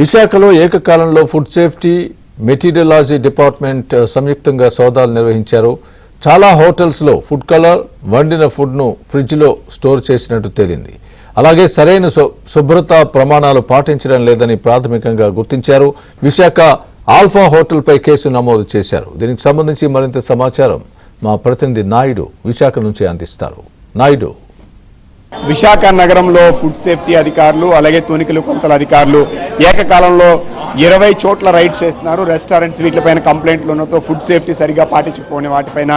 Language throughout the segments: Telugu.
విశాఖలో ఏకకాలంలో ఫుడ్ సేఫ్టీ మెటీరియలాజీ డిపార్ట్మెంట్ సంయుక్తంగా సోదాలు నిర్వహించారు. చాలా హోటల్స్లో ఫుడ్ కలర్ వండిన ఫుడ్ను ఫ్రిడ్జ్లో స్టోర్ చేసినట్టు తేలింది. అలాగే సరైన శుభ్రతా ప్రమాణాలు పాటించడం లేదని ప్రాథమికంగా గుర్తించారు. విశాఖ ఆల్ఫా హోటల్పై కేసు నమోదు చేశారు. దీనికి సంబంధించి మరింత సమాచారం మా ప్రతినిధి నాయుడు విశాఖ నుంచి అందిస్తారు. నాయుడు, విశాఖ నగరంలో ఫుడ్ సేఫ్టీ అధికారులు అలాగే తూనికలు కొలతల అధికారులు ఏకకాలంలో 20 చోట్ల రైడ్స్ చేస్తున్నారు. రెస్టారెంట్స్ వీటిపైన కంప్లైంట్లు ఉన్నతో ఫుడ్ సేఫ్టీ సరిగా పాటించకపోయిన వాటిపైన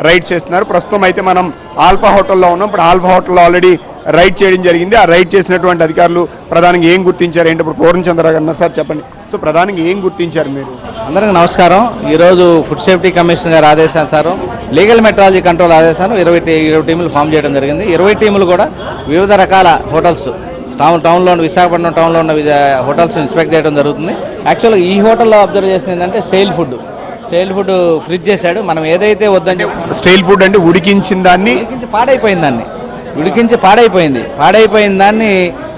రైడ్స్ చేస్తున్నారు. ప్రస్తుతం అయితే మనం ఆల్ఫా హోటల్లో ఉన్నాం. ఇప్పుడు ఆల్ఫా హోటల్లో ఆల్రెడీ రైడ్ చేయడం జరిగింది. ఆ రైడ్ చేసినటువంటి అధికారులు ప్రధానంగా ఏం గుర్తించారు ఏంటి? ఇప్పుడు పూర్ణచంద్ర గారు సార్ చెప్పండి. సో ప్రధానంగా ఏం గుర్తించారు మీరు? అందరికీ నమస్కారం. ఈరోజు ఫుడ్ సేఫ్టీ కమిషనర్ గారు ఆదేశానుసారం లీగల్ మెట్రాలజీ కంట్రోల్ ఆదేశాన్ని 20 టీములు ఫామ్ చేయడం జరిగింది. 20 టీములు కూడా వివిధ రకాల హోటల్స్ టౌన్లో విశాఖపట్నం టౌన్లో ఉన్న హోటల్స్ ఇన్స్పెక్ట్ చేయడం జరుగుతుంది. యాక్చువల్గా ఈ హోటల్లో అబ్జర్వ్ చేసింది ఏంటంటే స్టైల్ ఫుడ్ ఫ్రిడ్జ్ చేశాడు. మనం ఏదైతే వద్దంటే స్టైల్ ఫుడ్ అంటే ఉడికించిన దాన్ని ఉడికించి పాడైపోయిన దాన్ని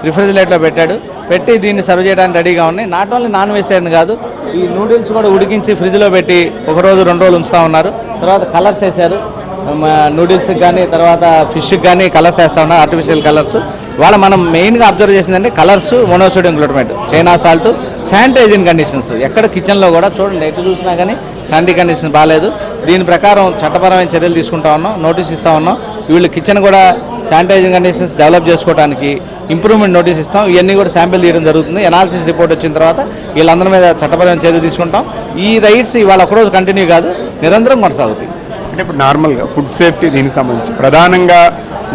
రిఫ్రిజిరేటర్లో పెట్టి దీన్ని సర్వ్ చేయడానికి రెడీగా ఉన్నాయి. నాట్ ఓన్లీ నాన్ వెజిటేరియన్ కాదు, ఈ నూడిల్స్ కూడా ఉడికించి ఫ్రిడ్జ్లో పెట్టి 1 రోజు 2 రోజులు ఉంచుతూ ఉన్నారు. తర్వాత కలర్స్ వేశారు. నూడిల్స్కి కానీ తర్వాత ఫిష్కి కానీ కలర్స్ వేస్తూ ఉన్నారు, ఆర్టిఫిషియల్ కలర్స్. వాళ్ళ మనం మెయిన్గా అబ్జర్వ్ చేసిందంటే colours, monosodium glutamate, China salt, sanitising conditions. ఎక్కడ కిచెన్లో కూడా చూడండి, ఎటు చూసినా కానీ శానిటరీ కండిషన్స్ బాగాలేదు. దీని ప్రకారం చట్టపరమైన చర్యలు తీసుకుంటా ఉన్నాం, నోటీస్ ఇస్తూ ఉన్నాం. వీళ్ళు కిచెన్ కూడా శానిటైజింగ్ కండిషన్స్ డెవలప్ చేసుకోవడానికి ఇంప్రూవ్మెంట్ నోటీస్ ఇస్తాం. ఇవన్నీ కూడా శాంపిల్ తీయడం జరుగుతుంది. ఎనాలిసిస్ రిపోర్ట్ వచ్చిన తర్వాత వీళ్ళందరి మీద చట్టపరమైన చర్యలు తీసుకుంటాం. ఈ రైడ్స్ ఇవాళ ఒకరోజు కంటిన్యూ కాదు, నిరంతరం కొనసాగుతాయి. అంటే ఇప్పుడు నార్మల్గా ఫుడ్ సేఫ్టీ దీనికి సంబంధించి ప్రధానంగా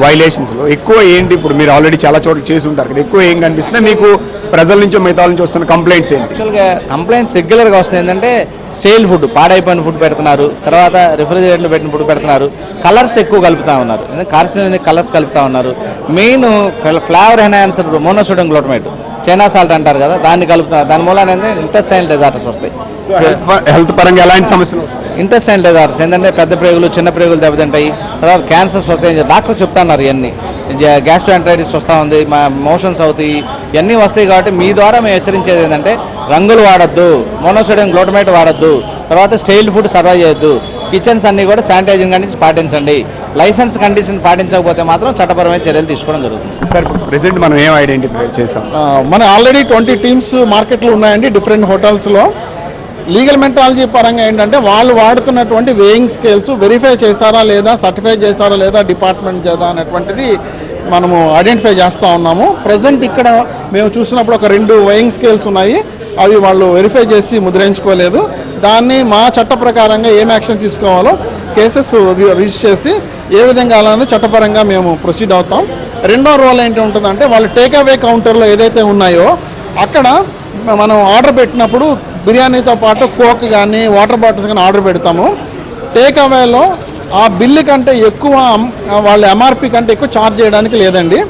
వైలేషన్స్లో ఎక్కువ ఏంటి? ఇప్పుడు మీరు ఆల్రెడీ చాలా చోట్ల చేసి ఉంటారు కదా, ఎక్కువ ఏం కనిపిస్తుంది మీకు? ప్రజల నుంచో మిగతా నుంచి వస్తున్న కంప్లైంట్స్ ఏంటి? యాక్చువల్గా కంప్లైంట్స్ రెగ్యులర్గా వస్తుంది ఏంటంటే స్టైల్ ఫుడ్, పాడైపోయిన ఫుడ్ పెడుతున్నారు, తర్వాత రిఫ్రిజిరేటర్లో పెట్టిన ఫుడ్ పెడుతున్నారు, కలర్స్ ఎక్కువ కలుపుతూ ఉన్నారు, కార్సినోజెనిక్ కలర్స్ కలుపుతూ ఉన్నారు. Main flavour enhancer monosodium glutamate, China salt అంటారు కదా, దాన్ని కలుపుతున్నారు. దాని మూలన ఇంటెస్టైనల్ డిజార్డర్స్ వస్తాయి. హెల్త్ పరంగా ఎలాంటి సమస్యలు? ఇంటెస్టైనల్ డిజార్డర్స్ ఏంటంటే పెద్ద ప్రేగులు, చిన్న ప్రేగులు దెబ్బతింటాయి, తర్వాత క్యాన్సర్స్ వస్తాయి. డాక్టర్ చెప్తున్నారు ఇవన్నీ. గ్యాస్ట్రోఎంటరైటిస్ వస్తూ ఉంది, మా మోషన్స్ అవుతాయి, ఇవన్నీ వస్తాయి. కాబట్టి మీ ద్వారా మేము హెచ్చరించేది ఏంటంటే రంగులు వాడద్దు, మోనోసోడియం గ్లూటమేట్ వాడద్దు, తర్వాత స్టైల్ ఫుడ్ సర్వ్ చేయొద్దు, కిచెన్స్ అన్నీ కూడా శానిటైజింగ్ కండిషన్ పాటించండి. లైసెన్స్ కండిషన్ పాటించకపోతే మాత్రం చట్టపరమైన చర్యలు తీసుకోవడం జరుగుతుంది. సార్ ప్రెసెంట్ మనం ఏం ఐడెంటిఫై చేసాం? మన ఆల్రెడీ 20 టీమ్స్ మార్కెట్లో ఉన్నాయండి డిఫరెంట్ హోటల్స్లో. లీగల్ మెట్రాలజీ పరంగా ఏంటంటే వాళ్ళు వాడుతున్నటువంటి వేయింగ్ స్కేల్స్ వెరిఫై చేశారా లేదా, సర్టిఫై చేశారా లేదా డిపార్ట్మెంట్ చేదా అనేటువంటిది మనము ఐడెంటిఫై చేస్తూ ఉన్నాము. ప్రజెంట్ ఇక్కడ మేము చూసినప్పుడు ఒక 2 వేయింగ్ స్కేల్స్ ఉన్నాయి, అవి వాళ్ళు వెరిఫై చేసి ముద్రించుకోలేదు. దాన్ని మా చట్ట ప్రకారంగా ఏం యాక్షన్ తీసుకోవాలో కేసెస్ రిజిస్టర్ చేసి ఏ విధంగా అలానే చట్టపరంగా మేము ప్రొసీడ్ అవుతాం. రెండో రోల్ ఏంటి ఉంటుందంటే వాళ్ళు టేక్అవే కౌంటర్లో ఏదైతే ఉన్నాయో అక్కడ మనం ఆర్డర్ పెట్టినప్పుడు బిర్యానీతో పాటు కోక్ కానీ వాటర్ బాటిల్స్ కానీ ఆర్డర్ పెడతాము. టేక్అవేలో ఆ బిల్లు కంటే ఎక్కువ వాళ్ళ ఎంఆర్పి కంటే ఎక్కువ ఛార్జ్ చేయడానికి లేదండి.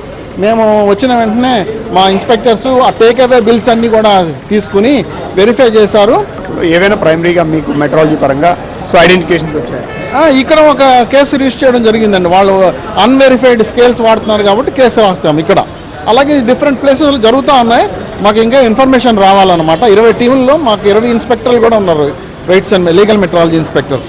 మేము వచ్చిన వెంటనే మా ఇన్స్పెక్టర్స్ ఆ టేక్అవే బిల్స్ అన్నీ కూడా తీసుకుని వెరిఫై చేశారు. ఏవైనా ప్రైమరీగా మీకు మెట్రాలజీ పరంగా సో ఐడెంటిఫికేషన్స్ వచ్చాయి? ఇక్కడ ఒక కేసు రిజిస్టర్ చేయడం జరిగిందండి. వాళ్ళు అన్వెరిఫైడ్ స్కేల్స్ వాడుతున్నారు కాబట్టి కేసు రాస్తాము ఇక్కడ. అలాగే డిఫరెంట్ ప్లేసెస్లో జరుగుతూ ఉన్నాయి. మాకు ఇంకా ఇన్ఫర్మేషన్ రావాలన్నమాట. 20 టీముల్లో మాకు 20 ఇన్స్పెక్టర్లు కూడా ఉన్నారు, rights and legal metrology inspectors.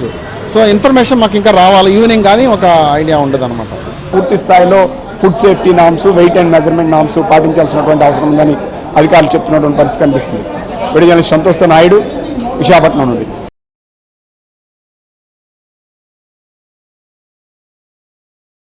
So information మాకు ఇంకా రావాలి. ఈవినింగ్ కానీ ఒక ఐడియా ఉండదు అనమాట. పూర్తి స్థాయిలో food safety norms, weight and measurement norms పాటించాల్సినటువంటి అవసరం ఉందని అధికారులు చెప్తున్నటువంటి పరిస్థితి కనిపిస్తుంది. వీడియో జర్నలిస్ట్ సంతోష్తో నాయుడు, విశాఖపట్నం నుండి.